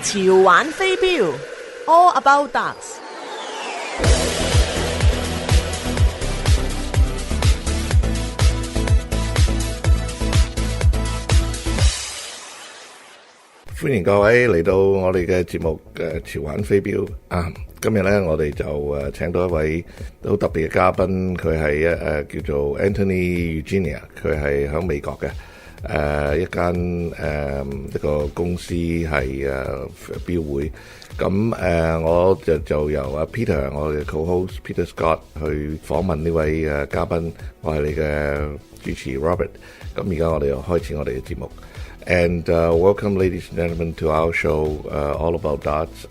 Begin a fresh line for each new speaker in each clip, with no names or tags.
潮玩飛鏢 All About Darts。
歡迎各位嚟到我哋嘅節目嘅潮玩飛鏢啊！今日咧我哋就請到一位好特別嘅嘉賓，佢係叫做 Anthony Eugenia， 佢係響美國嘅一間一個公司係標會。咁我就由Peter 我嘅 co-host Peter Scott 去訪問呢位嘉賓，我係你嘅主持 Robert。咁而家我哋又開始我哋嘅節目。And welcome, ladies and gentlemen, to our show, All About Darts.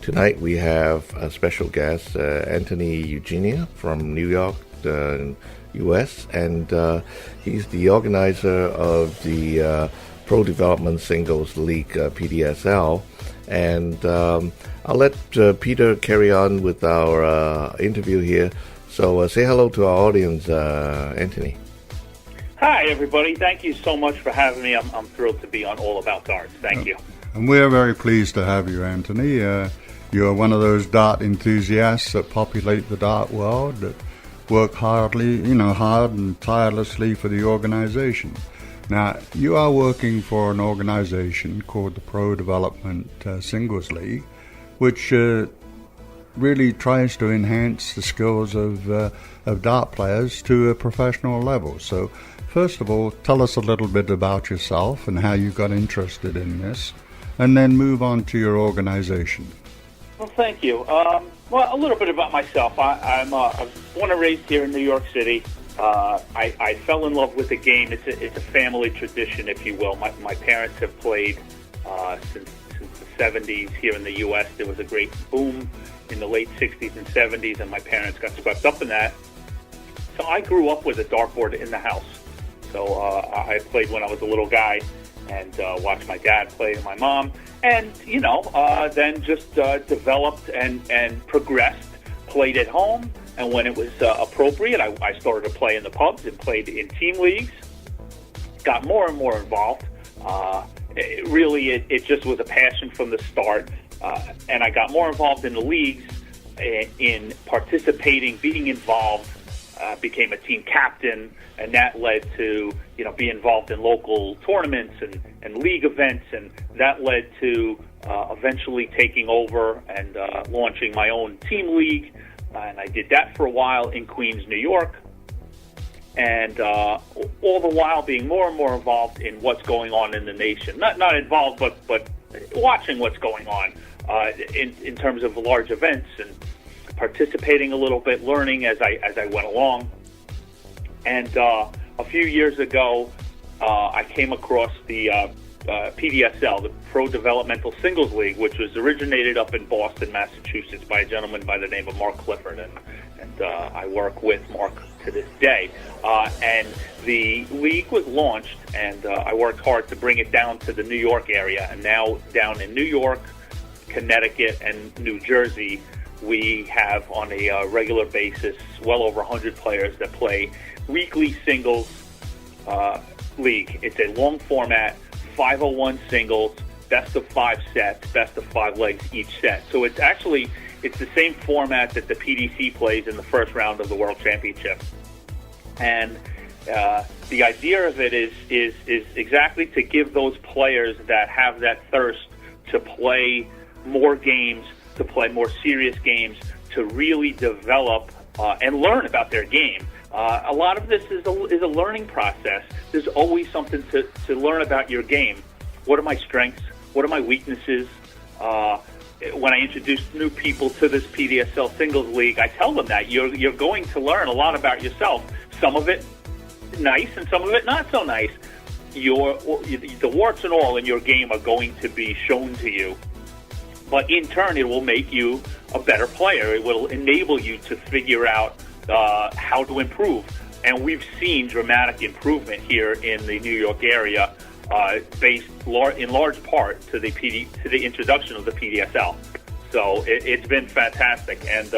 Tonight we have a special guest, Anthony Eugenia from New York, U.S., and he's the organizer of the Pro Development Singles League, PDSL. And I'll let Peter carry on with our interview here. So say hello to our audience, Anthony.
Hi, everybody. Thank you so much for having me. I'm thrilled to be on All About Darts. Thank you.
And we're very pleased to have you, Anthony. You're one of those dart enthusiasts that populate the dart world, that work hard and tirelessly for the organization. Now, you are working for an organization called the Pro Development Singles League, which really tries to enhance the skills of dart players to a professional level. So, first of all, tell us a little bit about yourself and how you got interested in this, and then move on to your organization.
Well, thank you. Well, a little bit about myself. I was born and raised here in New York City. I fell in love with the game. It's a family tradition, if you will. My parents have played since the 70s here in the U.S. There was a great boom in the late 60s and 70s, and my parents got swept up in that. So I grew up with a dartboard in the house. So I played when I was a little guy and watched my dad play and my mom. And, then just developed and progressed, played at home. And when it was appropriate, I started to play in the pubs and played in team leagues. Got more and more involved. It just was a passion from the start. And I got more involved in the leagues, in participating, being involved. Became a team captain, and that led to be involved in local tournaments and league events, and that led to eventually taking over and launching my own team league. And I did that for a while in Queens, New York, and all the while being more and more involved in what's going on in the nation. Not involved, but watching what's going on in terms of large events and participating a little bit, learning as I went along. And a few years ago, I came across the PDSL, the Pro Developmental Singles League, which was originated up in Boston, Massachusetts, by a gentleman by the name of Mark Clifford, and I work with Mark to this day. And the league was launched, and I worked hard to bring it down to the New York area, and now down in New York, Connecticut, and New Jersey, we have on a regular basis well over 100 players that play weekly singles league. It's a long format, 501 singles, best of 5 sets, best of 5 legs each set. So it's the same format that the PDC plays in the first round of the World Championship. And the idea of it is exactly to give those players that have that thirst to play more games, to play more serious games, to really develop and learn about their game. A lot of this is a learning process. There's always something to learn about your game. What are my strengths? What are my weaknesses? When I introduce new people to this PDSL Singles League, I tell them that you're going to learn a lot about yourself. Some of it nice and some of it not so nice. The warts and all in your game are going to be shown to you. But in turn, it will make you a better player. It will enable you to figure out how to improve. And we've seen dramatic improvement here in the New York area, based in large part to the introduction of the PDSL. So it's been fantastic. And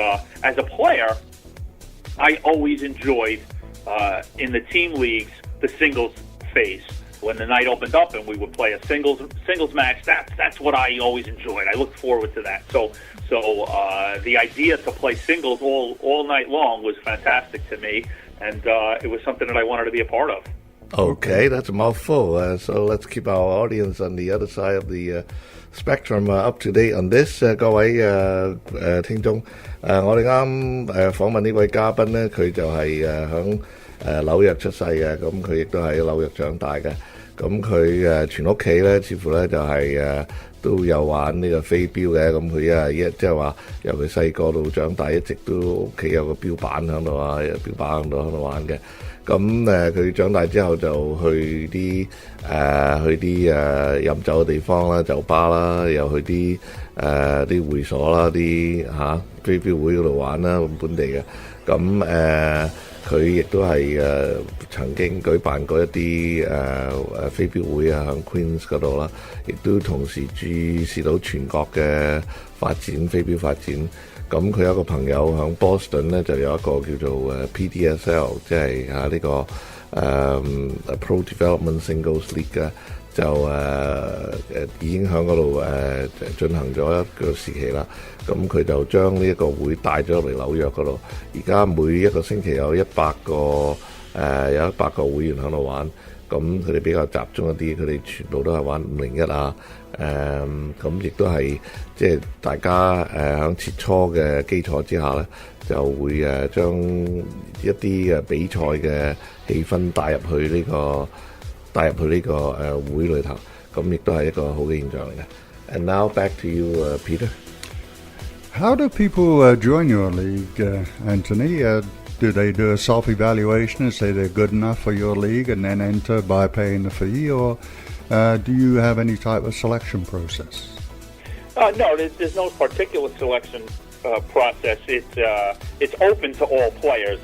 as a player, I always enjoyed in the team leagues the singles phase. When the night opened up and we would play a singles match, that's what I always enjoyed. I looked forward to that. So the idea to play singles all night long was fantastic to me, and it was something that I wanted to be a part of.
Okay, that's a mouthful. So let's keep our audience on the other side of the spectrum up to date on this. 各位聽眾，我哋啱訪問呢位嘉賓咧，佢就係響紐約出世嘅，咁佢亦都喺紐約長大嘅。咁佢全屋企咧，似乎咧就係都有玩呢個飛鏢嘅。咁佢即係話由佢細個到長大，一直都屋企有個標板喺度啊，有標板喺度玩嘅。咁佢長大之後就去啲飲酒嘅地方啦、酒吧啦，又去啲會所啦、啲飛鏢會嗰度玩啦，本地嘅。咁佢亦都係曾經舉辦過一啲飛鏢會啊，響 Queens 嗰度啦，亦都同時注視到全國嘅發展飛鏢發展。咁佢有一個朋友響 Boston 咧，就有一個叫做PDSL， 即係呢個Pro Development Singles League 嘅，就已經喺嗰度進行咗一個時期啦。咁佢就將呢一個會帶咗嚟紐約嗰度。而家每一個星期有100個會員喺度玩。咁佢哋比較集中一啲，佢哋全部都係玩501啊。咁亦都係即係大家喺切磋嘅基礎之下咧，就會將一啲比賽嘅氣氛帶入去呢個會裏頭，咁亦都係一個好嘅現象嚟嘅。And now back to you, Peter.
How do people join your league, Anthony? Do they do a self-evaluation and say they're good enough for your league and then enter by paying the fee, or do you have any type of selection process?
No, there's no particular selection process. It's open to all players,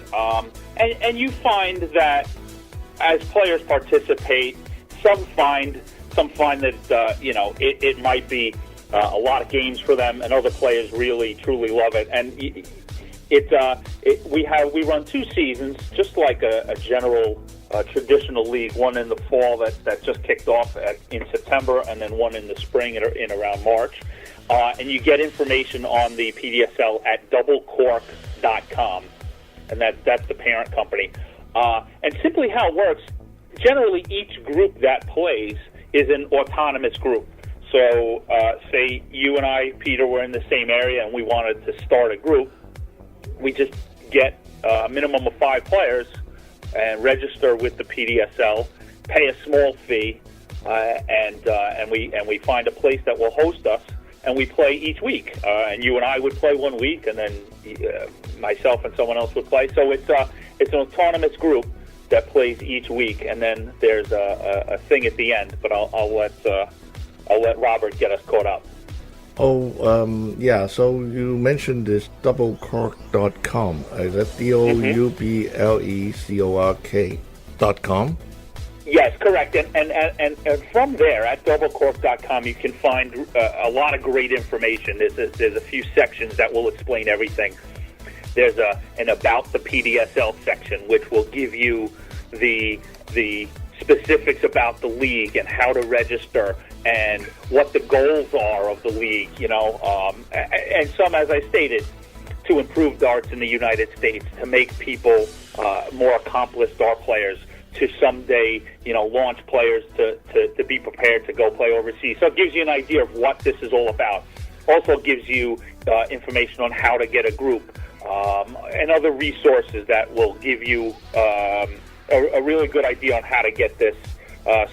and you find that as players participate, some find that it might be a lot of games for them, and other players really truly love it. And we run 2 seasons, just like a general traditional league. One in the fall that just kicked off in September, and then one in the spring in around March. And you get information on the PDSL at doublecork.com, and that's the parent company. And simply how it works, generally each group that plays is an autonomous group. So say you and I, Peter, were in the same area and we wanted to start a group. We just get a minimum of 5 players and register with the PDSL, pay a small fee, and we find a place that will host us, and we play each week. And you and I would play one week, and then myself and someone else would play. So it's an autonomous group that plays each week, and then there's a thing at the end. But I'll let Robert get us caught up.
Yeah, so you mentioned this doublecork.com. Is that doublecork.com?
Yes, correct. And from there, at doublecork.com, you can find a lot of great information. There's a few sections that will explain everything. There's an About the PDSL section, which will give you the specifics about the league and how to register and what the goals are of the league, and some, as I stated, to improve darts in the United States, to make people more accomplished dart players, to someday, launch players to be prepared to go play overseas. So it gives you an idea of what this is all about. Also gives you information on how to get a group and other resources that will give you a really good idea on how to get this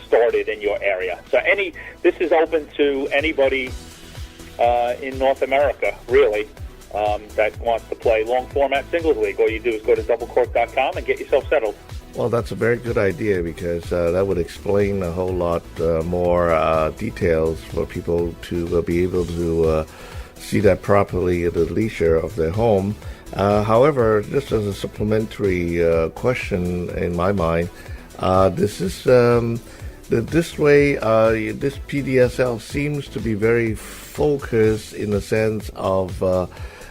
started in your area. So this is open to anybody in North America, really, that wants to play long format singles league. All you do is go to doublecork.com and get yourself settled.
Well, that's a very good idea, because that would explain a whole lot more details for people to be able to see that properly at the leisure of their home. However, just as a supplementary question in my mind, this PDSL seems to be very focused in the sense of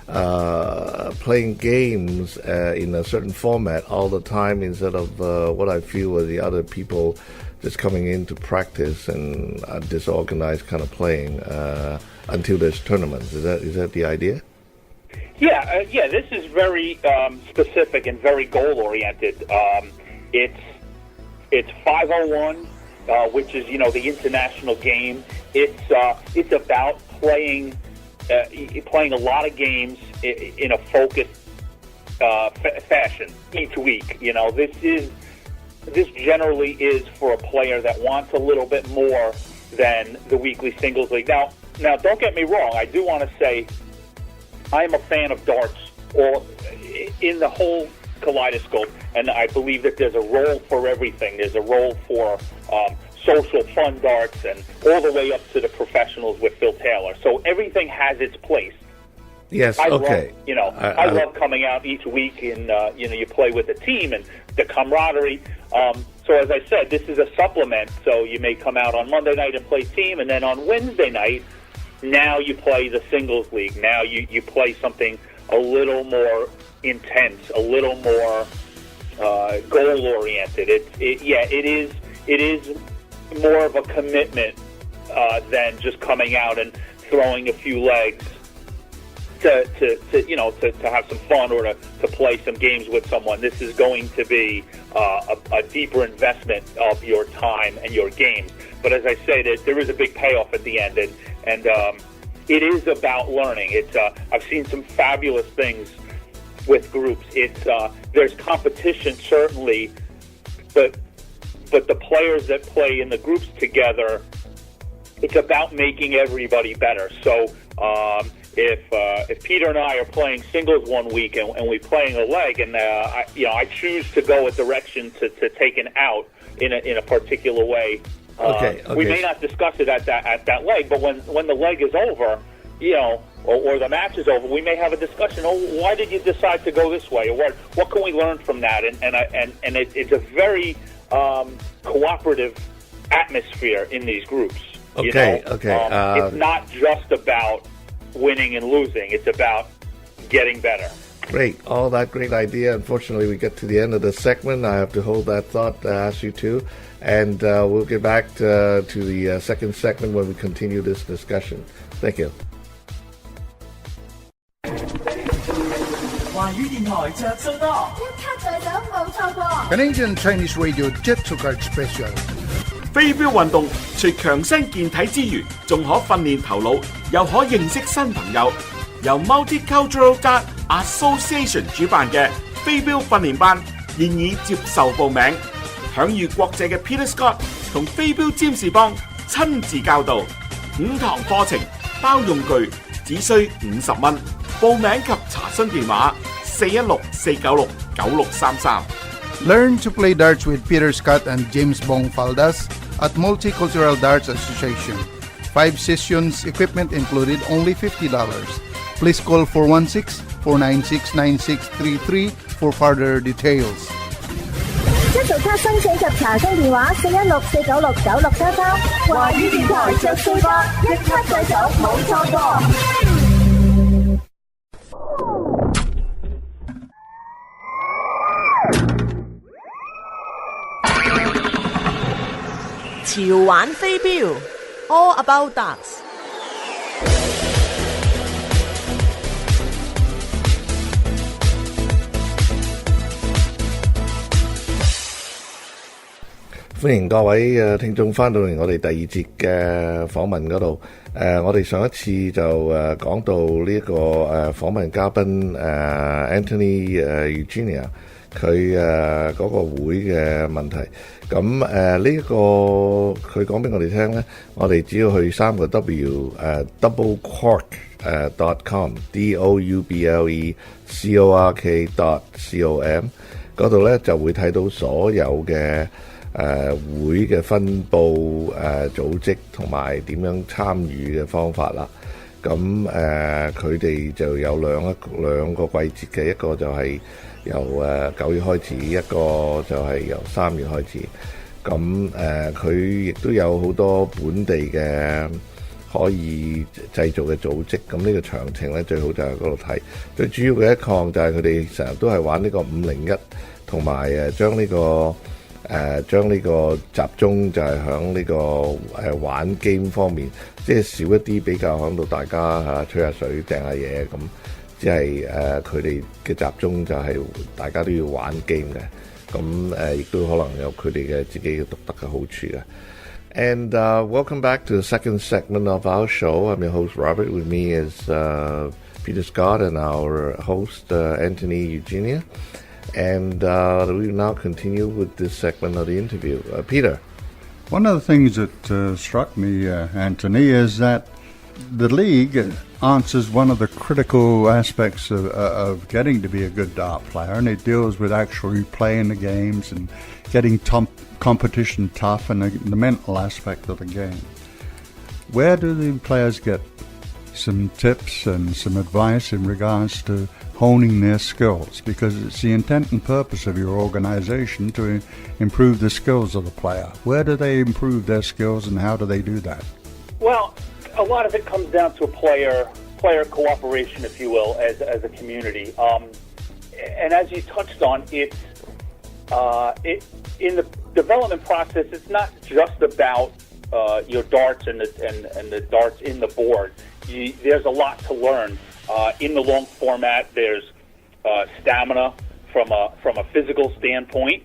playing games in a certain format all the time instead of what I feel were the other people just coming in to practice and disorganized kind of playing until there's tournaments. Is that the idea?
Yeah, this is very specific and very goal-oriented. It's 501, which is, the international game. It's about playing a lot of games in a focused fashion each week. This generally is for a player that wants a little bit more than the weekly singles league. Now, don't get me wrong. I do want to say I am a fan of darts, or in the whole kaleidoscope, and I believe that there's a role for everything. There's a role for social fun darts, and all the way up to the professionals with Phil Taylor. So everything has its place.
Yes. Okay.
I love coming out each week, and you play with a team and the camaraderie. So as I said, this is a supplement. So you may come out on Monday night and play team, and then on Wednesday night, now you play the singles league. Now you play something a little more intense, a little more goal oriented. It is more of a commitment than just coming out and throwing a few legs to have some fun or to play some games with someone. This is going to be a deeper investment of your time and your games. But as I say, there is a big payoff at the end, and it is about learning. I've seen some fabulous things with groups. There's competition certainly, but the players that play in the groups together, it's about making everybody better. So if Peter and I are playing singles one week and we're playing a leg, and I choose to go a direction to take an out in a particular way.
Okay.
We may not discuss it at that leg, but when the leg is over, or the match is over, we may have a discussion. Oh, why did you decide to go this way? Or what can we learn from that? And it's a very cooperative atmosphere in these groups.
Okay.
It's not just about winning and losing. It's about getting better.
Great. All that great idea. Unfortunately, we get to the end of the segment. I have to hold that thought to ask you too. And we'll get back to the second segment when we continue this discussion. Thank you.
華語電台着數多，
一卡在手冇錯過。
Canadian Chinese Radio Jet to Card Special。
飛鏢運動除強身健體之餘，仲可訓練頭腦，又可認識新朋友。由 Multicultural Dart Association 主辦嘅飛鏢訓練班現已接受報名，享譽國際嘅 Peter Scott 同飛鏢占士邦親自教導，5堂課程包用具，只需50蚊。報名及查詢電話416-496-9633。
Learn to play darts with Peter Scott and James Bong Faldas at Multicultural Darts Association. 5 sessions, equipment included, only $50. Please call 416-496-9633 for further details.
一早卡申請及查詢電話416-496-9633。華語電台着數多，一卡在手冇錯過。
潮玩飛鏢 All About Darts。
歡迎各位聽眾翻到嚟我哋第二節嘅訪問嗰度。我哋上一次就講到呢個訪問嘉賓Anthony Eugenia 佢嗰個會嘅問題。咁呢個佢講俾我哋聽咧，我哋只要去3個 W doublecork.com doublecork.com 嗰度咧就會睇到所有嘅會嘅分佈組織同埋點樣參與嘅方法啦。咁佢哋就有兩個季節嘅，一個就係由9月開始，一個就係由3月開始。咁佢亦都有好多本地嘅可以製造嘅組織，咁呢個詳情咧最好就喺嗰度睇。最主要嘅一項就係佢哋成日都係玩呢個501，同埋將呢個集中就係響呢個玩 game 方面，即係少一啲比較響到大家吹下水掟下嘢咁，即係佢哋嘅集中就係大家都要玩 game 嘅，咁亦都可能有佢哋嘅自己嘅獨特嘅好處嘅。And welcome back to the second segment of our show. I'm your host, Robert. With me is Peter Scott and our host, Anthony Eugenia. And we will now continue with this segment of the interview. Peter.
One of the things that struck me, Anthony, is that the league answers one of the critical aspects of getting to be a good dart player, and it deals with actually playing the games and getting competition tough and the mental aspect of the game. Where do the players get some tips and some advice in regards to honing their skills? Because it's the intent and purpose of your organization to improve the skills of the player. Where do they improve their skills and how do they do that?
Well, a lot of it comes down to a player cooperation, if you will, as a community. And as you touched on, it's in the development process. It's not just about your darts and the darts in the board. There's a lot to learn. In the long format, there's stamina from a physical standpoint.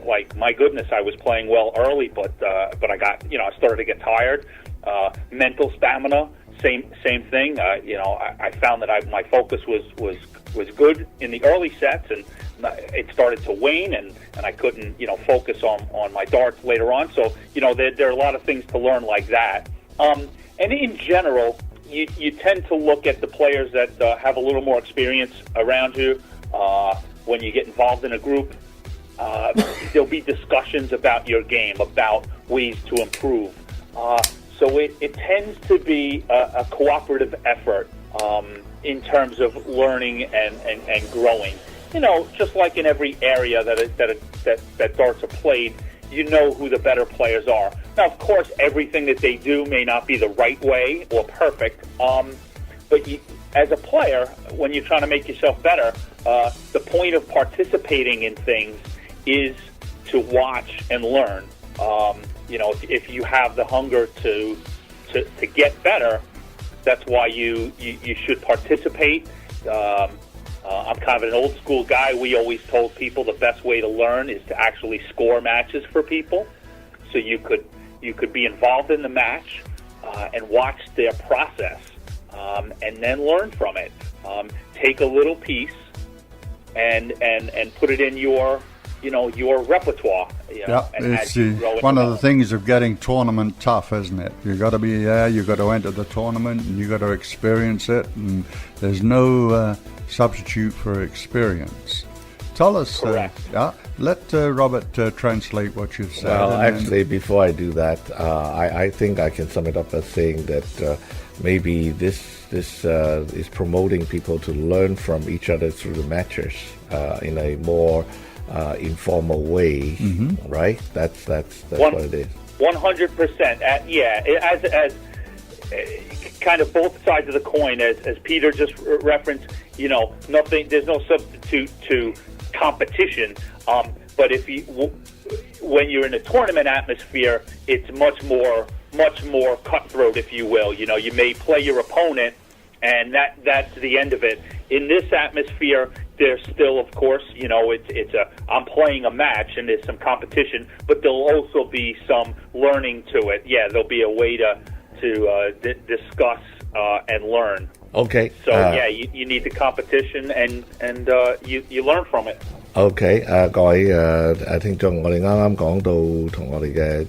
Like, my goodness, I was playing well early, but I got, I started to get tired. Mental stamina, same thing. I found that my focus was good in the early sets, and it started to wane, and I couldn't, focus on my darts later on. So, there are a lot of things to learn like that. And in general, you tend to look at the players that have a little more experience around you. When you get involved in a group, there'll be discussions about your game, about ways to improve. So it tends to be a cooperative effort in terms of learning and growing. Just like in every area that darts are played, you know who the better players are. Now, of course, everything that they do may not be the right way or perfect, but as a player, when you're trying to make yourself better, the point of participating in things is to watch and learn. If you have the hunger to get better, that's why you should participate. I'm kind of an old school guy. We always told people the best way to learn is to actually score matches for people. So you could be involved in the match and watch their process and then learn from it. Take a little piece and put it in your repertoire.
It's one of the things of getting tournament tough, isn't it? You got to be there. You got to enter the tournament, and you got to experience it. And there's no substitute for experience. Tell us. Let Robert translate what you've said.
Well, actually, before I do that, I think I can sum it up as saying that maybe this is promoting people to learn from each other through the matches in a more informal way, right? That's what it is.
100%. As kind of both sides of the coin, as Peter just referenced. Nothing. There's no substitute to competition. But when you're in a tournament atmosphere, it's much more cutthroat, if you will. You may play your opponent, and that's the end of it. In this atmosphere, there's still, of course, I'm playing a match and there's some competition, but there'll also be some learning to it. Yeah, there'll be a way to discuss and learn.
Okay.
So you need the competition and you learn from it.
OK， 各位聽眾，我哋啱啱講到同我哋嘅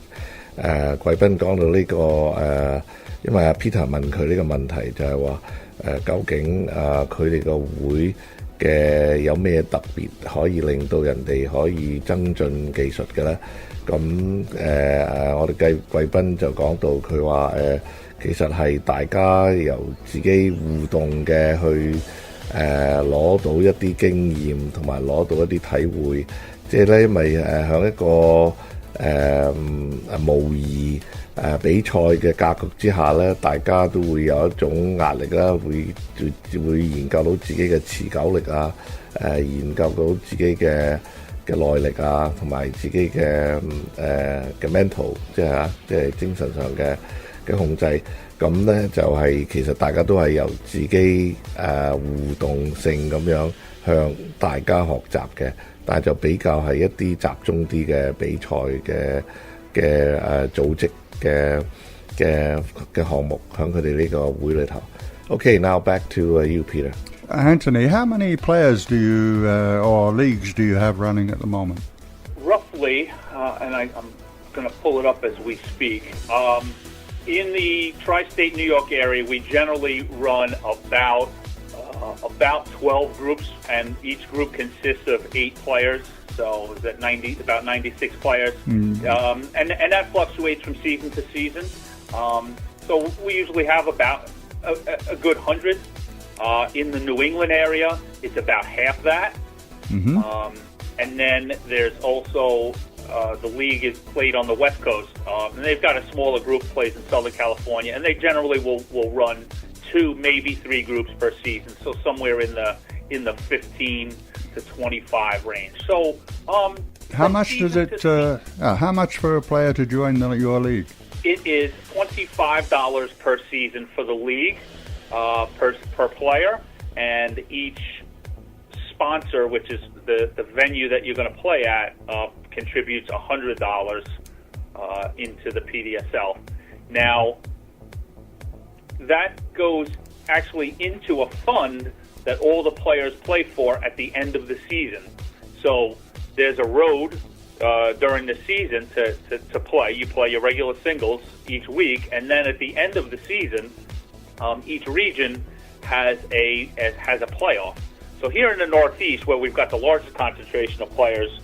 貴賓講到呢個因為阿 Peter 問佢呢個問題就係話究竟佢哋個會嘅有咩特別可以令到人哋可以增進技術嘅咧？咁我哋貴賓就講到佢話其實係大家由自己互動嘅去攞到一啲經驗同埋攞到一啲體會，即係咧因為喺一個模擬比賽嘅格局之下咧，大家都會有一種壓力啦，會研究到自己嘅持久力啊，研究到自己嘅耐力啊，同埋自己嘅mental， 即係精神上嘅控制。咁咧就係其實大家都係由自己互動性咁樣向大家學習嘅，但係就比較係一啲集中啲嘅比賽嘅組織嘅項目喺佢哋呢個會裏頭。Okay, now back to you, Peter.
Anthony, how many players do you or leagues do you have running at the moment?
Roughly, and I'm going to pull it up as we speak. In the tri-state New York area, we generally run about 12 groups, and each group consists of 8 players. So is that about 96 players, and that fluctuates from season to season. So we usually have about a good 100. In the New England area, it's about half that. And then there's also the league is played on the West Coast, and they've got a smaller group plays in Southern California, and they generally will run 2, maybe 3 groups per season. So somewhere in the 15 to 25 range. So
how much does it? How much for a player to join your league?
It is $25 per season for the league, per player, and each sponsor, which is the venue that you're going to play at, contributes $100 into the PDSL. Now, that goes actually into a fund that all the players play for at the end of the season. So there's a road during the season to play. You play your regular singles each week, and then at the end of the season, each region has a playoff. So here in the Northeast, where we've got the largest concentration of players,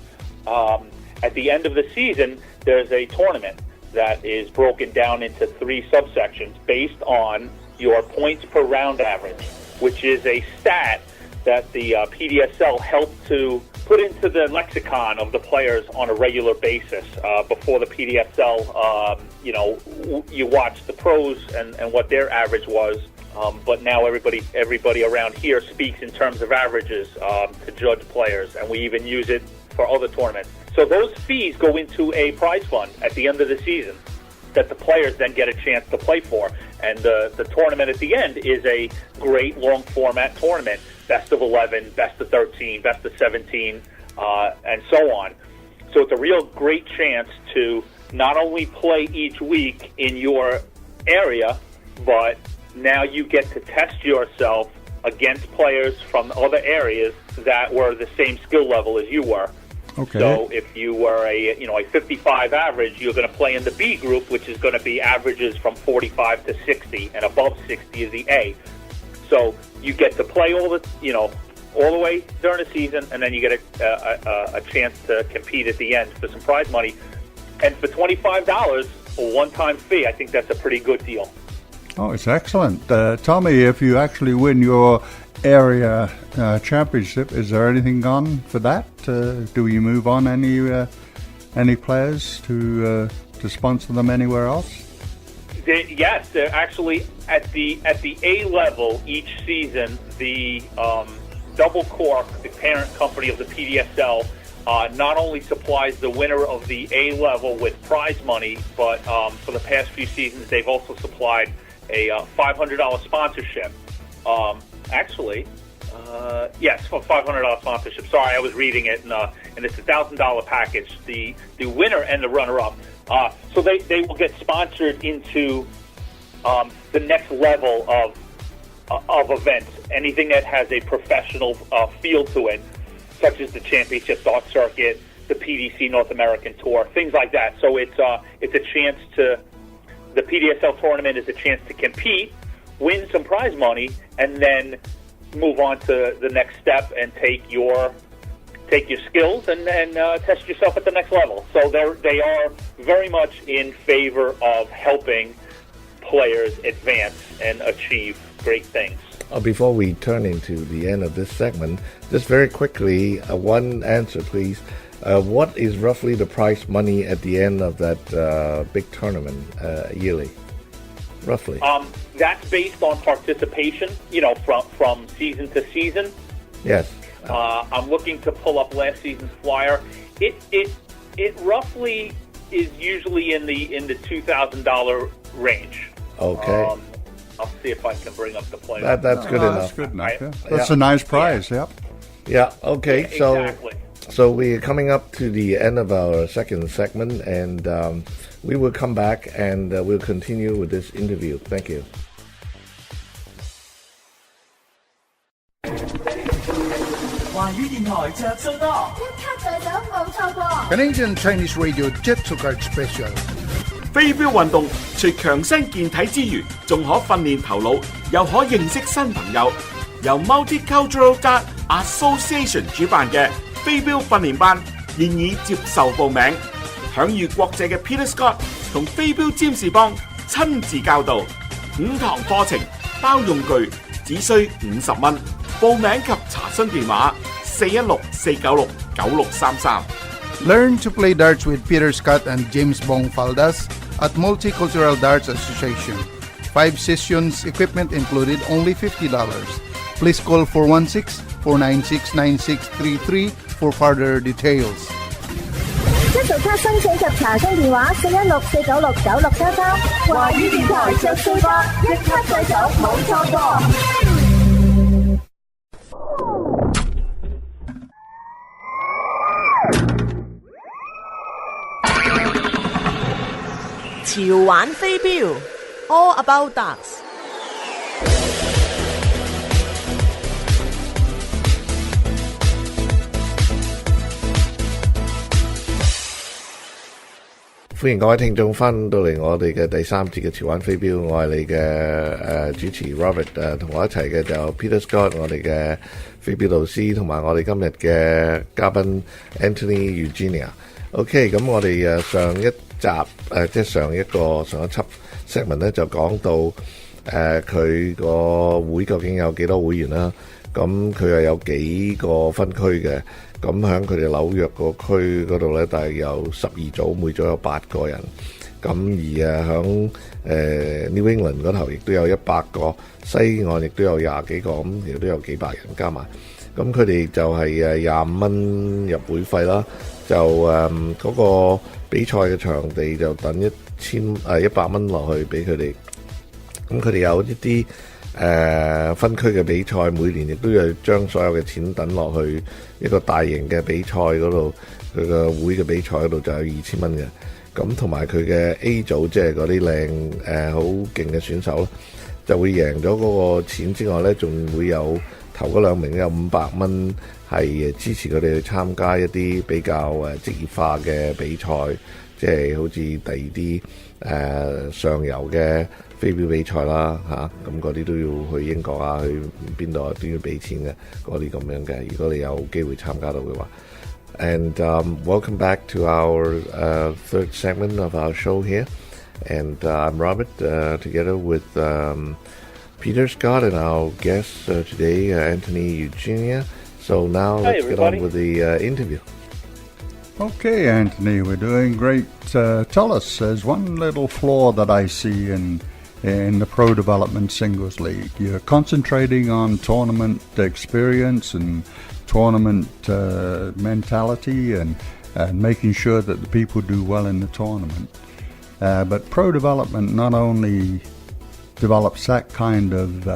at the end of the season, there's a tournament that is broken down into 3 subsections based on your points per round average, which is a stat that the PDSL helped to put into the lexicon of the players on a regular basis. Before the PDSL, you watch the pros and what their average was, but now everybody around here speaks in terms of averages to judge players, and we even use it for other tournaments. So those fees go into a prize fund at the end of the season that the players then get a chance to play for. And the tournament at the end is a great long format tournament, best of 11, best of 13, best of 17, and so on. So it's a real great chance to not only play each week in your area, but now you get to test yourself against players from other areas that were the same skill level as you were.
Okay.
So if you were a 55 average, you're going to play in the B group, which is going to be averages from 45 to 60, and above 60 is the A. So you get to play all the way during the season, and then you get a chance to compete at the end for some prize money. And for $25, a one-time fee, I think that's a pretty good deal.
Oh, it's excellent. Tell me, if you actually win your area championship, is there anything gone for that? Do you move on any players to sponsor them anywhere else?
Yes, they're actually at the A level each season. The Double Cork, the parent company of the PDSL, not only supplies the winner of the A level with prize money, but for the past few seasons they've also supplied a $500 sponsorship. Yes, for $500 sponsorship. Sorry, I was reading it, and it's a $1,000 package. The winner and the runner-up. So they will get sponsored into the next level of events. Anything that has a professional feel to it, such as the Championship Dart Circuit, the PDC North American Tour, things like that. So it's a chance to. The PDSL tournament is a chance to compete, win some prize money, and then move on to the next step and take your skills and test yourself at the next level. So they are very much in favor of helping players advance and achieve great things.
Before we turn into the end of this segment, just very quickly, one answer, please. What is roughly the prize money at the end of that big tournament yearly? Roughly.
That's based on participation, from season to season.
Yes.
I'm looking to pull up last season's flyer. It roughly is usually in the $2,000 range.
Okay.
I'll see if I can bring up the player.
That's good enough.
That's good enough.
Right?
Yeah. That's a nice prize. Yep.
Yeah. Okay.
Exactly.
So we're coming up to the end of our second segment, and we will come back and we'll continue with this interview. Thank you.
Canadian Chinese Radio Jet to Card Special.
飛鏢運動除強身健體之餘，仲可訓練頭腦，又可認識新朋友。由 Multicultural Dart Association 主辦嘅飛鏢訓練班現已接受報名，享譽國際嘅 Peter Scott 同飛鏢占士邦親自教導，5堂課程包用具，只需50蚊。報名及查詢電話416-496-9633。
Learn to play darts with Peter Scott and James Bong Faldas at Multicultural Darts Association. 5 sessions, equipment included, only $50. Please call 416-496-9633 for further details.
一早卡申請及查詢電話416-496-9633。華語電台着數吧，一卡制手冇錯過。
潮玩飛鏢 All About Darts。
歡迎各位聽眾翻到嚟我哋嘅第三節嘅潮玩飛鏢，我係你嘅主持 Robert， 同我一齊嘅就 Peter Scott， 我哋嘅飛鏢導師，同埋我哋今日嘅嘉賓 Anthony Eugenia。OK， 咁我哋上一集即係上一輯 segment 咧就講到佢個會究竟有幾多會員啦，咁佢又有幾個分區嘅。咁喺佢哋紐約個區嗰度咧，大約有12組，每組有8個人。咁而喺New England 嗰頭亦都有100個，西岸亦都有20幾個，咁亦都有幾百人加埋。咁佢哋就係25蚊入會費啦。就嗰個比賽嘅場地就等100蚊落去俾佢哋。咁佢哋有一啲分區嘅比賽，每年亦都要將所有嘅錢等落去一個大型嘅比賽嗰度，佢個會嘅比賽嗰度就有2000蚊嘅。咁同埋佢嘅 A 組，即係嗰啲靚好勁嘅選手咧，就會贏咗嗰個錢之外咧，仲會有頭嗰2名有500蚊係支持佢哋去參加一啲比較職業化嘅比賽，即係好似第二啲上游嘅飛鏢比賽啦嚇，咁嗰啲都要去英國啊，去邊度都要俾錢嘅嗰啲咁樣嘅。如果你有機會參加到嘅話。And welcome back to our third segment of our show here. And I'm Robert, together with Peter Scott and our guest today, Anthony Eugenia. So now let's get on with the interview.
Okay, Anthony, we're doing great. Tell us, there's one little flaw that I see in the Pro Development Singles League. You're concentrating on tournament experience and tournament mentality and making sure that the people do well in the tournament. But Pro Development not only develops that kind of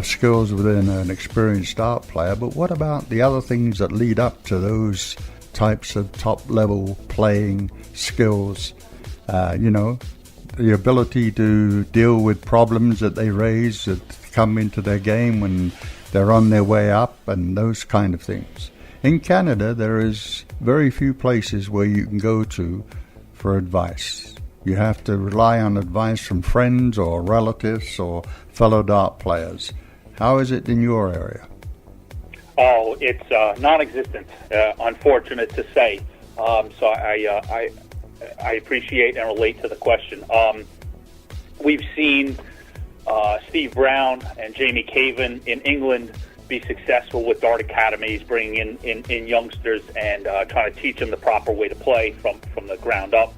skills within an experienced dart player, but what about the other things that lead up to those types of top-level playing skills? The ability to deal with problems that they raise that come into their game when they're on their way up and those kind of things. In Canada, there is very few places where you can go to for advice. You have to rely on advice from friends or relatives or fellow dart players. How is it in your area?
Oh, it's non-existent, unfortunate to say. So I appreciate and relate to the question. We've seen Steve Brown and Jamie Caven in England be successful with dart academies, bringing in youngsters and trying to teach them the proper way to play from the ground up.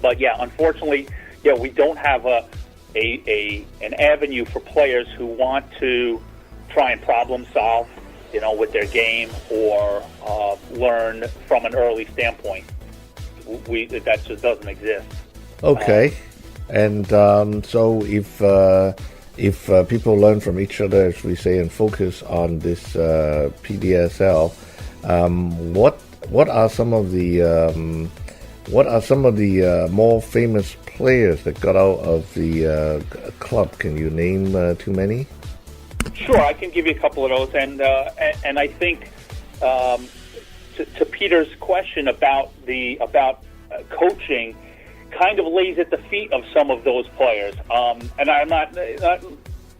But yeah, unfortunately, we don't have an avenue for players who want to try and problem solve, with their game or learn from an early standpoint. That just doesn't exist.
Okay, and so if people learn from each other, as we say, and focus on this PDSL, what are some of the more famous players that got out of the club? Can you name too many?
Sure, I can give you a couple of those, and I think to Peter's question about coaching, kind of lays at the feet of some of those players. And I'm not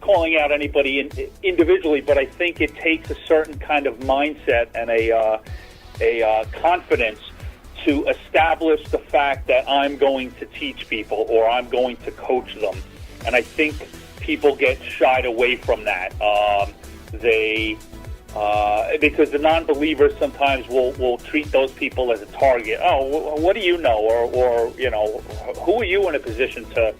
calling out anybody individually, but I think it takes a certain kind of mindset and a confidence to establish the fact that I'm going to teach people or I'm going to coach them. And I think people get shied away from that. Because the non-believers sometimes will treat those people as a target. Oh, what do you know? Or who are you in a position to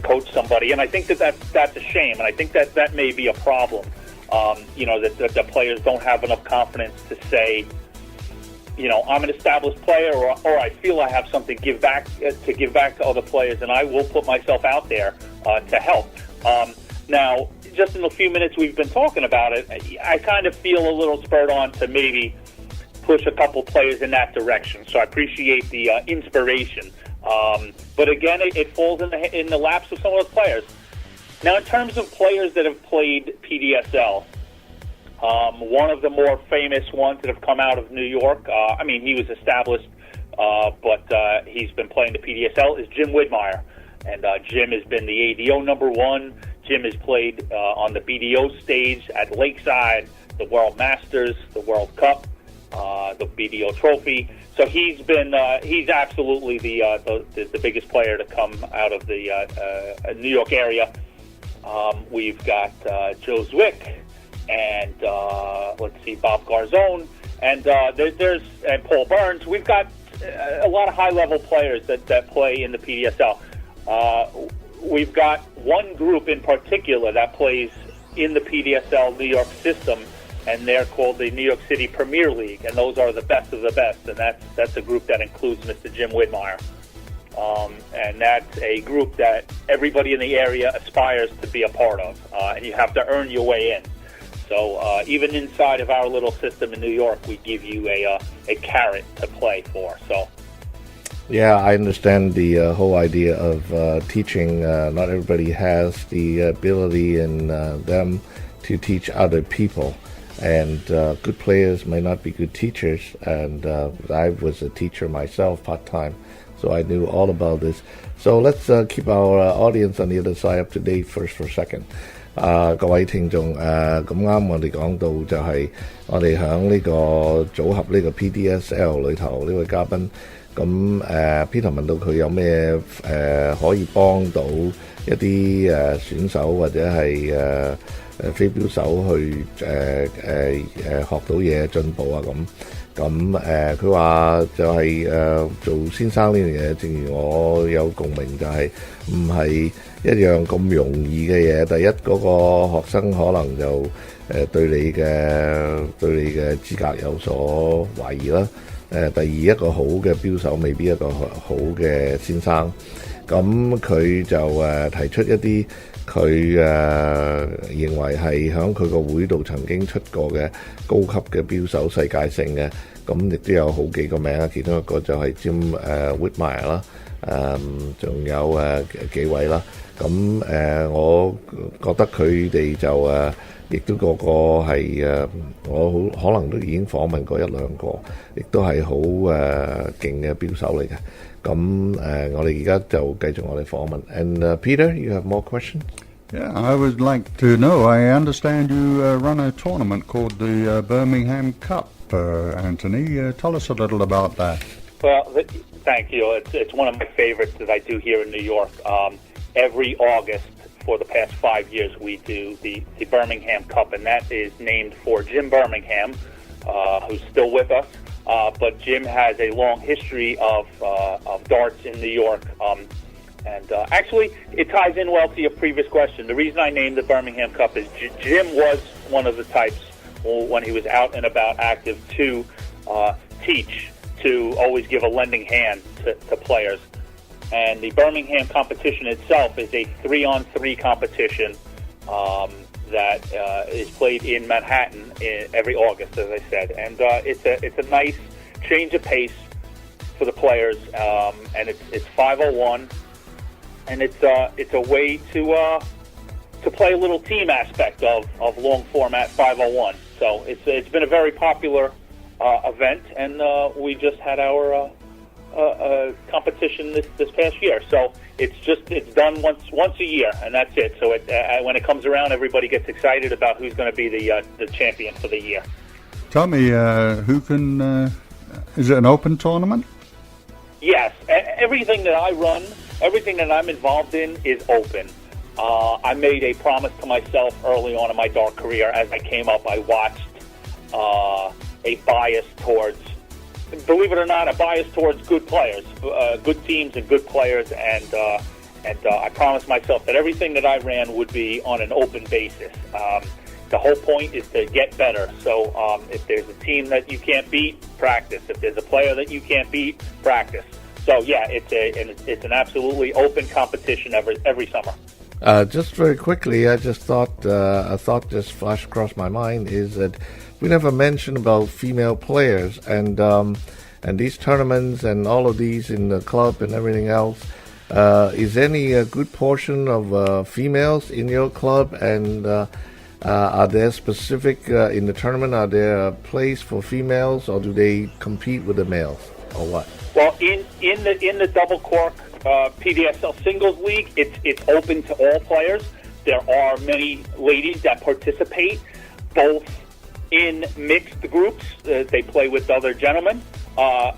coach somebody? And I think that's a shame. And I think that may be a problem. That the players don't have enough confidence to say, I'm an established player, or I feel I have something to give back to other players, and I will put myself out there to help. Now, just in the few minutes we've been talking about it, I kind of feel a little spurred on to maybe push a couple players in that direction. So I appreciate the inspiration. But again, it falls in the laps of some of those players. Now, in terms of players that have played PDSL, one of the more famous ones that have come out of New York, he was established, but he's been playing the PDSL, is Jim Widmeyer. And Jim has been the ADO number one. Jim has played on the BDO stage at Lakeside, the World Masters, the World Cup, the BDO Trophy. So he's absolutely the biggest player to come out of the New York area. We've got Joe Zwick and Bob Garzone, and there's Paul Burns. We've got a lot of high-level players that play in the PDSL. We've got one group in particular that plays in the PDSL New York system, and they're called the New York City Premier League, and those are the best of the best, and that's a group that includes Mr. Jim Widmeyer. And that's a group that everybody in the area aspires to be a part of, and you have to earn your way in. So even inside of our little system in New York, we give you a carrot to play for. So.
Yeah, I understand the whole idea of teaching. Not everybody has the ability in them to teach other people. And good players may not be good teachers. And I was a teacher myself, part-time, so I knew all about this. So let's keep our audience on the other side up to date first for a second. 各位聽眾咁啱我哋講到就係我哋響呢個組合呢個 PDSL 裏頭呢位嘉賓咁Peter 問到佢有咩可以幫到一啲選手或者係飛鏢手去學到嘢進步啊咁佢話就係做先生呢樣嘢，正如我有共鳴，就係唔係一樣咁容易嘅嘢。第一嗰個學生可能就對你嘅資格有所懷疑啦。第二一個好嘅標手未必一個好嘅先生。咁佢就提出一啲佢認為係喺佢個會度曾經出過嘅高級嘅標手世界性嘅，咁亦都有好幾個名啊，其中一個就係Jim Widmeyer 啦，仲有幾位啦。咁我覺得佢哋就亦都個個係我可能都已經訪問過一兩個，亦都係好勁嘅標手嚟嘅。咁我哋而家就繼續我哋訪問。And Peter, you have more questions?
Yeah, I would like to know. I understand you run a tournament called the Birmingham Cup, Anthony. Tell us a little about that.
Well, thank you. It's one of my favorites that I do here in New York. Every August for the past 5 years, we do the Birmingham Cup, and that is named for Jim Birmingham, who's still with us. But Jim has a long history of darts in New York. Actually, it ties in well to your previous question. The reason I named the Birmingham Cup is Jim was one of the types, when he was out and about active, to teach, to always give a lending hand to players. And the Birmingham competition itself is a 3-on-3 competition that is played in Manhattan every August, as I said. And it's a nice change of pace for the players, and it's 501, and it's a way to play a little team aspect of long format 501. So it's been a very popular event, and we just had our competition this past year. So it's done once a year, and that's it. So when it comes around, everybody gets excited about who's going to be the champion for the year.
Tell me, who can? Is it an open tournament?
Yes, everything that I run, everything that I'm involved in is open. I made a promise to myself early on in my dart career. As I came up, I watched a bias towards, believe it or not, a bias towards good players, good teams and good players, and I promised myself that everything that I ran would be on an open basis. The whole point is to get better. So if there's a team that you can't beat, practice. If there's a player that you can't beat, practice. So yeah, it's an absolutely open competition every summer.
Just very quickly, I just thought a thought just flashed across my mind is that we never mentioned about female players and these tournaments and all of these in the club and everything else. Is any good portion of females in your club, and are there specific in the tournament? Are there a place for females, or do they compete with the males, or what?
Well, in the double cork PDSL singles league, it's open to all players. There are many ladies that participate, both in mixed groups. They play with other gentlemen, or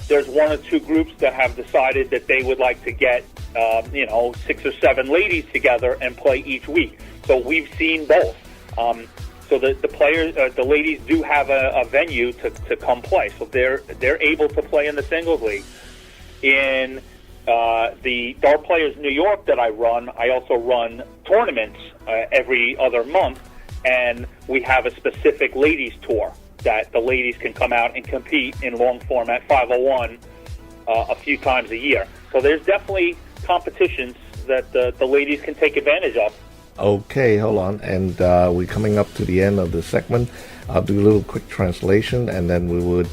there's one or two groups that have decided that they would like to get 6 or 7 ladies together and play each week. So we've seen both. So the players, the ladies do have a venue to come play. So they're able to play in the singles league. In the Dart Players New York that I run, I also run tournaments every other month, and we have a specific ladies tour that the ladies can come out and compete in long format 501 a few times a year. So there's definitely competitions that the ladies can take advantage of.
Okay, hold on. And we're coming up to the end of the segment. I'll do a little quick translation, and then we would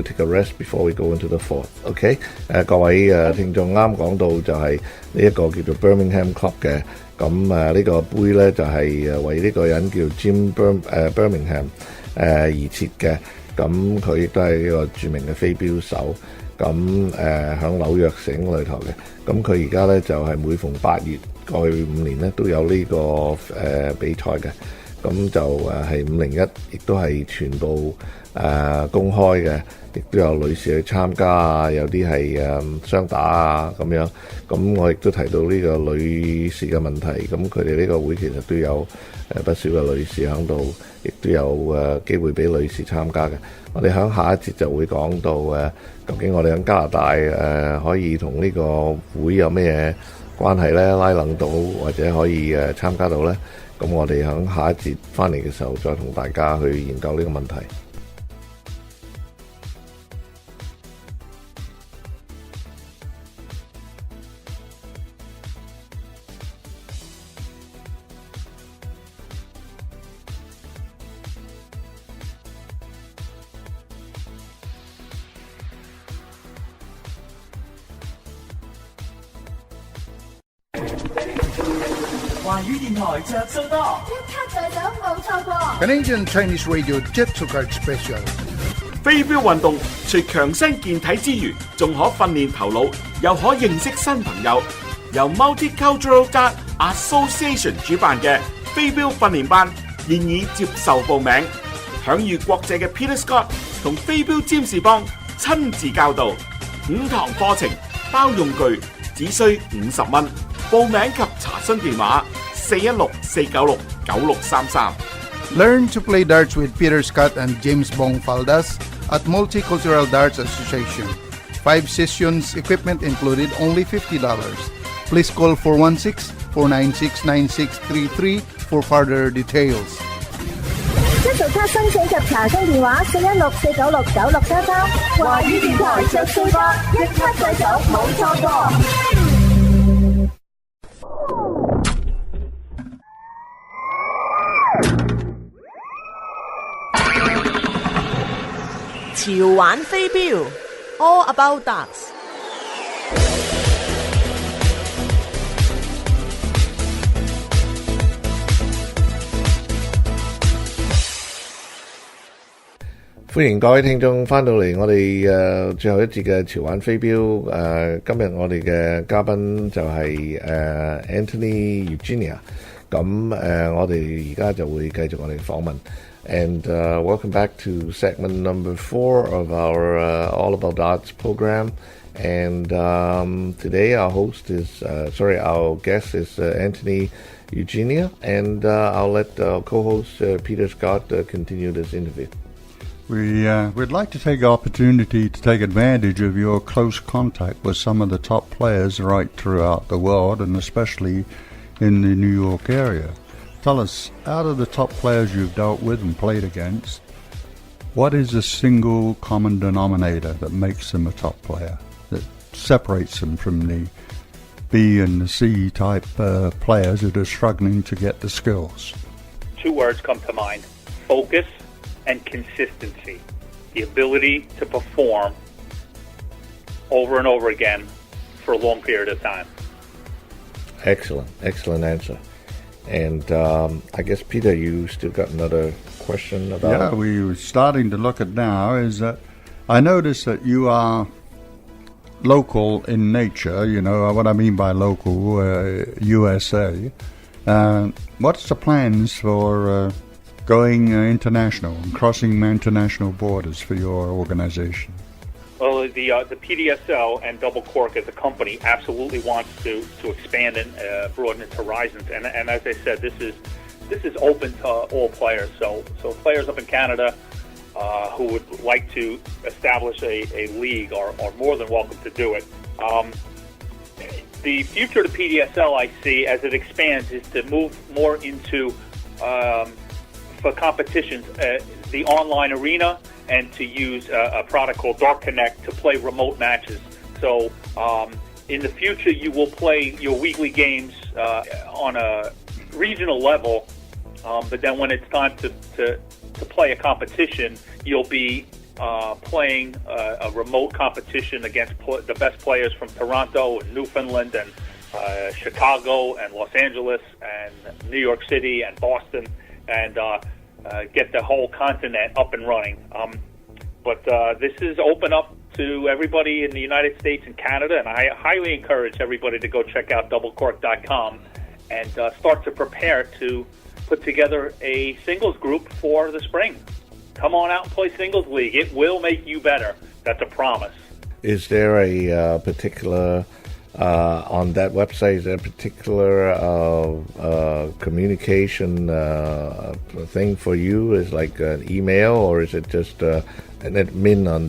take a rest before we go into the fourth. Okay? 各位聽眾啱講到就係呢一個叫做 Birmingham Club 嘅，咁呢個杯咧就係為呢個人叫 Jim Birmingham 而設嘅，咁佢亦都係呢個著名嘅飛鏢手。咁響紐約城裏頭嘅，咁佢而家咧就係每逢8月過去5年咧都有呢個比賽嘅，咁就係501，亦都係全部公開嘅，亦都有女士去參加啊，有啲係雙打啊咁樣，咁我亦都提到呢個女士嘅問題，咁佢哋呢個會其實都有不少嘅女士喺度，亦都有機會俾女士參加嘅。我哋喺下一節就會講到究竟我哋喺加拿大可以同呢個會有咩關係咧，拉攏到或者可以參加到咧。咁我哋喺下一節翻嚟嘅時候再同大家去研究呢個問題。
華語電台着數多，
一卡在手冇錯過。
Canadian Chinese Radio Jet to Card Special。
飛鏢運動除強身健體之餘，仲可訓練頭腦，又可認識新朋友。由 Multicultural Dart Association 主辦嘅飛鏢訓練班現已接受報名，享譽國際嘅 Peter Scott 同飛鏢占士邦親自教導，5堂課程包用具，只需50蚊。報名及查詢電話416-496-9633。
Learn to play darts with Peter Scott and James Bong Faldas at Multicultural Darts Association. 5 sessions, equipment included, only $50. Please call 416-496-9633 for further details.
一早卡申請及查詢電話416-496-9633。華語電台着數吧，一卡制走冇錯過。
潮玩飛鏢 All About Darts。
歡迎各位聽眾翻到嚟我哋最後一節嘅潮玩飛鏢。今日我哋嘅嘉賓就係Anthony Eugenia。咁我哋而家就會繼續我哋訪問。And welcome back to segment number 4 of our All About Darts program. And today our guest is Anthony Eugenia. And I'll let co-host Peter Scott continue this interview.
We'd like to take the opportunity to take advantage of your close contact with some of the top players right throughout the world, and especially in the New York area. Tell us, out of the top players you've dealt with and played against, what is the single common denominator that makes them a top player, that separates them from the B and the C type players that are struggling to get the skills?
2 words come to mind: focus and consistency. The ability to perform over and over again for a long period of time.
Excellent answer. And I guess, Peter, you still got another question about...
Yeah, we were starting to look at now is that I noticed that you are local in nature, you know what I mean by local, USA. What's the plans for going international and crossing international borders for your organization?
Well, the PDSL and Double Cork as a company absolutely wants to expand and broaden its horizons. And as I said, this is open to all players. So players up in Canada who would like to establish a league are more than welcome to do it. The future of the PDSL I see as it expands is to move more into for competitions, the online arena, and to use a product called Dark Connect to play remote matches. So in the future, you will play your weekly games on a regional level, but then when it's time to play a competition, you'll be playing a remote competition against the best players from Toronto and Newfoundland and Chicago and Los Angeles and New York City and Boston, and get the whole continent up and running. But this is open up to everybody in the United States and Canada, and I highly encourage everybody to go check out doublecork.com and start to prepare to put together a singles group for the spring. Come on out and play singles league. It will make you better. That's a promise.
Is there a particular... on that website, is there a particular communication thing for you? Is like an email, or is it just an admin on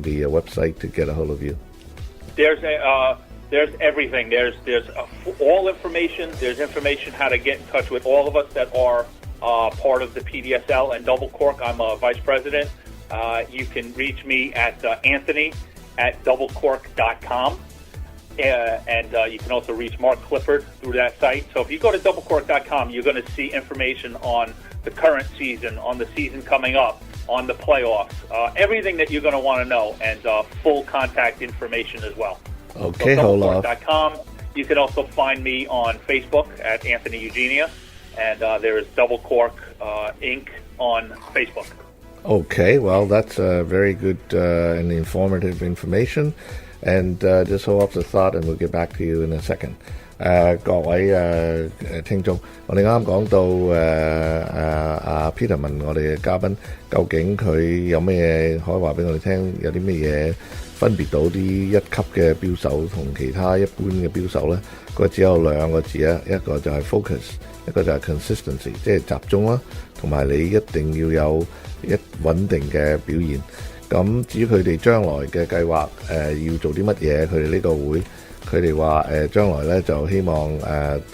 the website to get a hold of you?
There's everything. There's all information. There's information how to get in touch with all of us that are part of the PDSL and Double Cork. I'm a vice president. You can reach me at Anthony@doublecork.com. And you can also reach Mark Clifford through that site. So if you go to doublecork.com, you're going to see information on the current season, on the season coming up, on the playoffs, everything that you're going to want to know, and full contact information as well.
Okay,
so
hold on.
doublecork.com. You can also find me on Facebook at Anthony Eugenia, and there is Double Cork Inc. on Facebook.
Okay, well, that's very good and informative information. And just hold up the thought, and we'll get back to you in a second. 各位聽眾，我哋啱啱講到Peter 問我哋嘅嘉賓，究竟佢有咩嘢可以話俾我哋聽，有啲咩嘢分別到啲一級嘅標手同其他一般嘅標手呢？佢只有兩個字啊，一個就係 focus， 一個就係 consistency， 即係集中啦，同埋你一定要有一穩定嘅表現。咁至於佢哋將來嘅計劃，要做啲乜嘢，佢哋呢個會。佢哋話將來咧就希望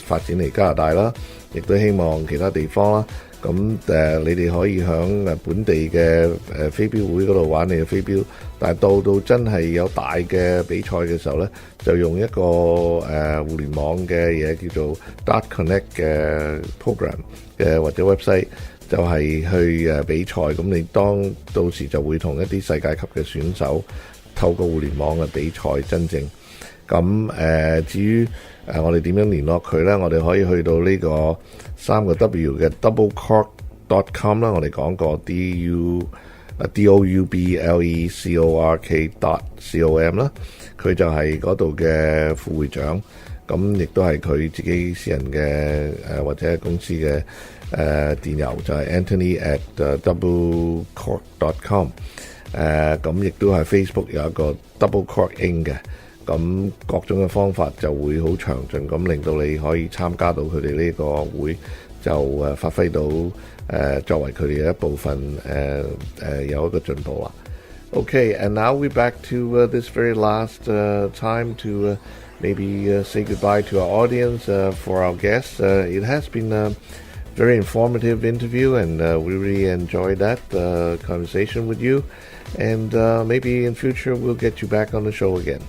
發展嚟加拿大啦，亦都希望其他地方啦。咁你哋可以響本地嘅飛鏢會嗰度玩你嘅飛鏢，但係到真係有大嘅比賽嘅時候咧，就用一個互聯網嘅嘢叫做 Dart Connect 嘅 program 嘅或者 website， 就係去比賽。咁你到時就會同一啲世界級嘅選手透過互聯網嘅比賽真正。咁至於我哋點樣聯絡佢呢？我哋可以去到呢個3個 W 嘅 doublecork.com 啦，我哋講過 doublecork.com 啦，佢就係嗰度嘅副會長，咁亦都係佢自己私人嘅或者公司嘅電郵，就係 Anthony@doublecork.com， 咁亦都係 Facebook 有一個 doublecork Inc 嘅。咁各種嘅方法就會好詳盡咁令到你可以參加到佢哋呢個會，就發揮到作為佢哋嘅一部分有一個進步啦。Okay, and now we're back to this very last time to maybe say goodbye to our audience for our guests. It has been a very informative interview, and we really enjoyed that conversation with you. And maybe in future we'll get you back on the show again.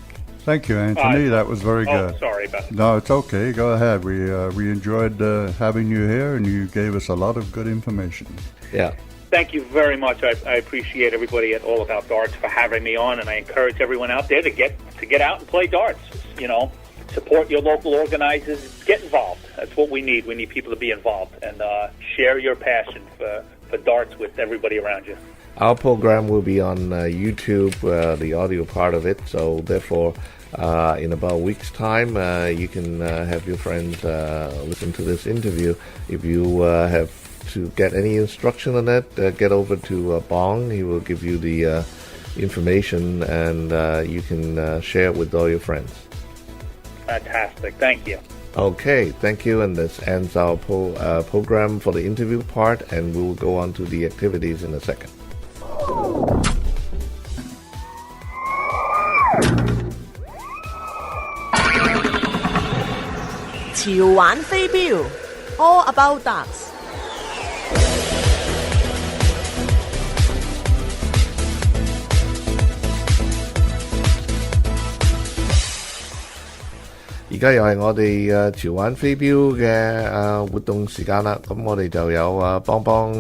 Thank you, Anthony. That was very good.
Sorry about that.
No, it's okay. Go ahead. We enjoyed having you here, and you gave us a lot of good information.
Yeah.
Thank you very much. I appreciate everybody at All About Darts for having me on, and I encourage everyone out there to get out and play darts. You know, support your local organizers. Get involved. That's what we need. We need people to be involved and share your passion for darts with everybody around you.
Our program will be on YouTube, the audio part of it, so therefore in about a week's time you can have your friends listen to this interview. If you have to get any instruction on that, get over to Bong. He will give you the information, and you can share it with all your friends.
Fantastic. Thank you.
Okay, thank you, and this ends our program for the interview part, and we will go on to the activities in a second.
潮玩飛鏢 All About Darts。
而家又係我哋潮玩飛鏢嘅活動時間啦，咁我哋就有邦邦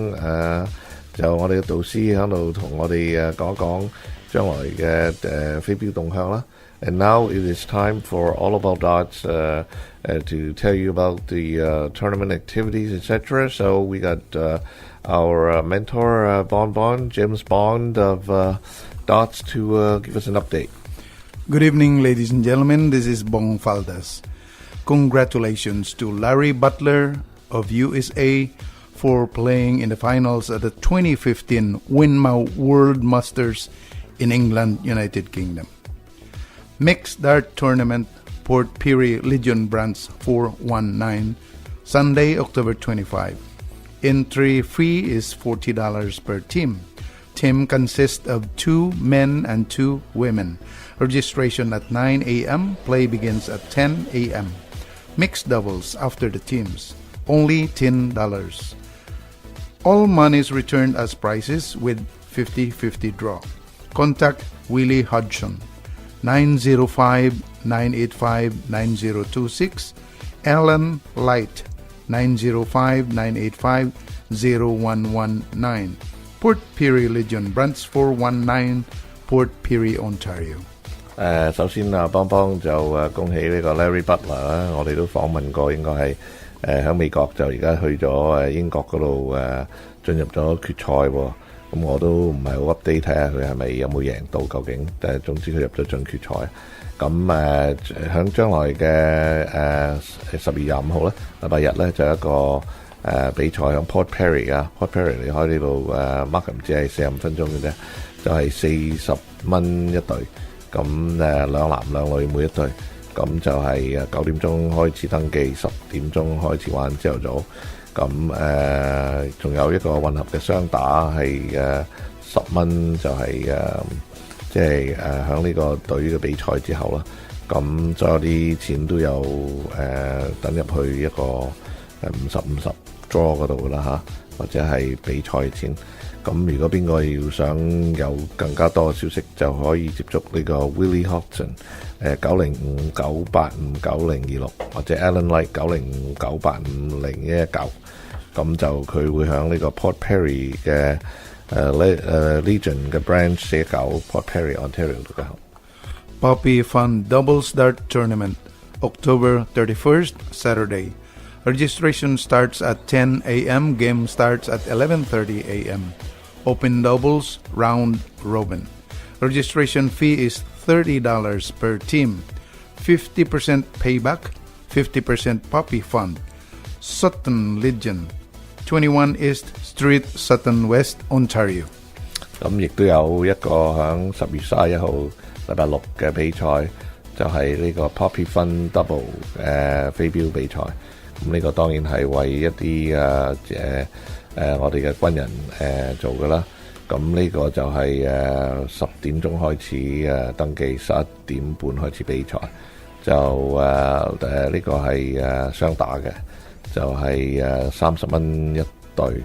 就我哋嘅導師喺度同我哋講講將來嘅飛鏢動向啦。And now it is time for All About Darts to tell you about the tournament activities, etc. So we got our mentor, James Bond of Darts, to give us an update.
Good evening, ladies and gentlemen. This is Bong Faldas. Congratulations to Larry Butler of USA for playing in the finals at the 2015 Winmau World Masters in England, United Kingdom. Mixed Dart Tournament, Port Pirie Legion Brands 419, Sunday, October 25. Entry fee is $40 per team. Team consists of 2 men and 2 women. Registration at 9 a.m. Play begins at 10 a.m. Mixed doubles after the teams. Only $10. All monies returned as prizes with 50-50 draw. Contact Willie Hodgson, 905-985-9026, Ellen Light, 905-985-0119, Port Pirie Legion Brands 419, Port Pirie, Ontario.
首先邦邦就恭喜呢個 Larry Butler 啦，我哋都訪問過，應該係喺美國就而家去咗英國嗰度進入咗決賽喎。咁我都唔係好 update 睇下佢係咪有冇贏到究竟，但係總之佢入咗準決賽。咁響將來嘅10月25號咧，禮拜日咧就有一個比賽響 Port Perry 啊 ，Port Perry 離開呢度Markham 只係45分鐘嘅啫，就係40蚊一隊，咁兩男兩女每一隊，咁就係9點鐘開始登記，10點鐘開始玩朝頭早。咁仲有一個混合嘅雙打係10蚊，就係即係響呢個隊嘅比賽之後啦。咁所有啲錢都有等入去一個50-50 draw 嗰度噶啦嚇，或者係比賽錢。咁如果邊個要想有更加多嘅消息，就可以接觸呢個 Willie Hodgson 905-985-9026，或者 Alan Light 905-985-0119。咁就佢會響呢個 Port Perry 嘅Legion 嘅 branch 49 Port Perry Ontario 度嘅。
Poppy Fun Doubles Dart Tournament, October 31st, Saturday. Registration starts at 10 a.m. Game starts at 11:30 a.m. Open doubles, round robin. Registration fee is $30 per team. 50% payback, 50% Poppy Fund. Sutton Legion, 21 East Street, Sutton West, Ontario.
咁亦都有一個響10月31號禮拜六嘅比賽，就係呢個 Poppy Fun Double 飛鏢比賽。咁呢個當然係為一啲我哋嘅軍人做嘅啦。咁呢個就係10點鐘開始登記，11點半開始比賽。就呢個係雙打嘅，就係30蚊一隊，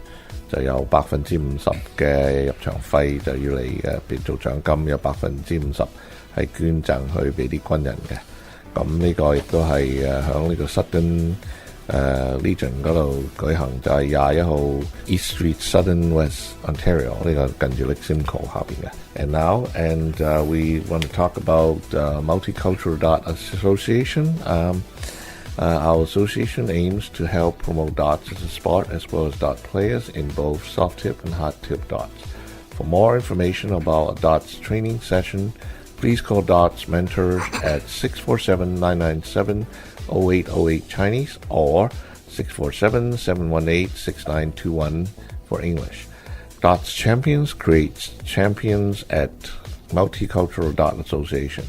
就有50%嘅入場費就要嚟做獎金，有50%係捐贈去俾啲軍人嘅。咁呢個亦都係響呢個 Sutton Legion 嗰度舉行，就係21號 East Street Sutton West Ontario 呢個近住 Simcoe 下邊嘅。And now, we want to talk about Multicultural Dart Association. Our association aims to help promote darts as a sport as well as dart players in both soft tip and hard tip darts. For more information about a darts training session, please call Darts Mentors at 647-997-0808 Chinese or 647-718-6921 for English. Darts Champions creates champions at Multicultural Dart Association.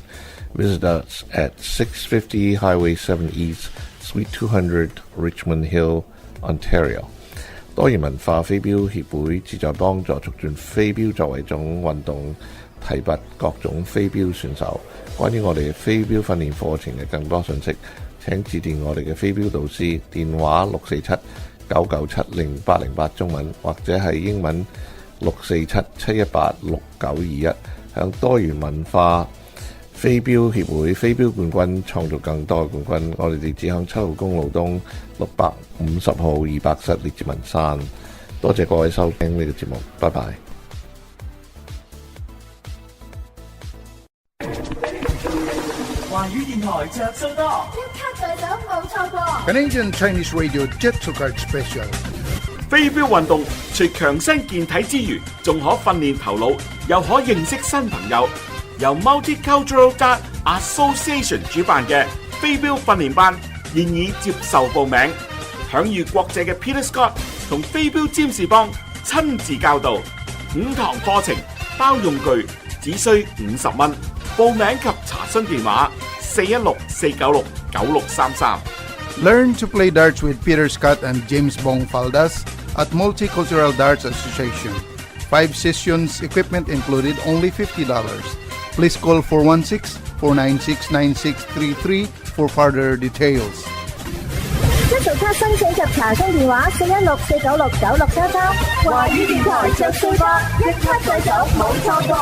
Visit us at 650 Highway 7 East, Suite 200, Richmond Hill, Ontario. 多元文化飛鏢協會旨在幫助促進飛鏢作為一種運動，提拔各種飛鏢選手。關於我哋嘅飛鏢訓練課程嘅更多信息，請致電我哋嘅飛鏢導師，電話647-997-0808中文，或者係英文647-718-6921。向多元文化飛鏢協會飛鏢冠軍創造更多嘅冠軍。我哋地址向7號公路東650號200室列治文山。多謝各位收聽呢個節目，拜拜。
華語電台着數多，
一卡在手冇錯過。
Canadian Chinese Radio Jet to Card Special.
飛鏢運動除強身健體之餘，仲可訓練頭腦，又可認識新朋友。由 Multicultural Dart Association 主辦嘅飛鏢訓練班現已接受報名，享譽國際嘅 Peter Scott 同飛鏢占士邦親自教導，5堂課程包用具，只需50蚊。報名及查詢電話416-496-9633。
Learn to play darts with Peter Scott and James Bong Faldas at Multicultural Darts Association. 5 sessions, equipment included, only $50. Please call 416-496-9633 for further details.
一早卡申請及查詢電話416-496-9633。華語電台着數多，一卡在手冇錯過。